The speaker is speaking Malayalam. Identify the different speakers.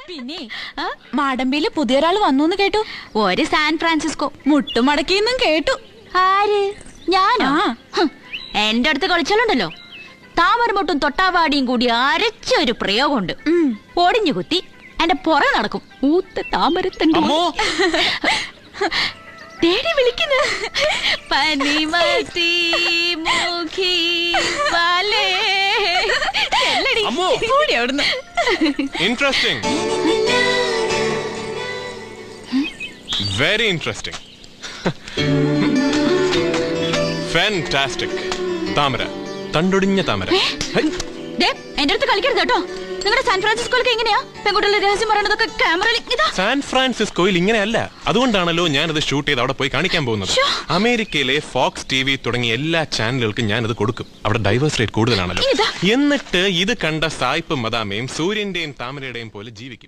Speaker 1: പിന്നെ മാടമ്പിയില് പുതിയൊരാള് വന്നു കേട്ടു.
Speaker 2: ഒരു സാൻ ഫ്രാൻസിസ്കോ
Speaker 1: മുട്ടുമടക്കിന്നും കേട്ടു.
Speaker 2: ആര്? ഞാനോ? എന്റെ അടുത്ത് കളിച്ചാലുണ്ടല്ലോ, താമരമൊട്ടും തൊട്ടാവാടിയും കൂടി അരച്ച ഒരു പ്രയോഗമുണ്ട്. ഒടിഞ്ഞു കുത്തി എന്റെ പുറകെ നടക്കും. ഊത്ത താമരത്തണ്ട് തേടി വിളിക്കുന്നു. പനിമത്തി മുഖി അവിടുന്ന്.
Speaker 3: Interesting. Very interesting. Fantastic. താമര, തണ്ടൊടിഞ്ഞ താമര.
Speaker 2: എന്റെ അടുത്ത് കളിക്കരുത് കേട്ടോ. നിങ്ങളുടെ സാൻ ഫ്രാൻസിസ്കോയിലൊക്കെ എങ്ങനെയാ പെൺകുട്ടികളുടെ രഹസ്യം പറയണതൊക്കെ ക്യാമറയിൽ?
Speaker 3: സാൻ ഫ്രാൻസിസ്കോയിൽ ഇങ്ങനെയല്ല. അതുകൊണ്ടാണല്ലോ ഞാനത് ഷൂട്ട് ചെയ്ത് അവിടെ പോയി കാണിക്കാൻ പോകുന്നത്. അമേരിക്കയിലെ ഫോക്സ് TV തുടങ്ങിയ എല്ലാ ചാനലുകൾക്കും ഞാനത് കൊടുക്കും. അവിടെ ഡൈവേഴ്സ് റേറ്റ് കൂടുതലാണല്ലോ. എന്നിട്ട് ഇത് കണ്ട സായിപ്പും മദാമയും സൂര്യന്റെയും താമരയുടെയും പോലെ ജീവിക്കും.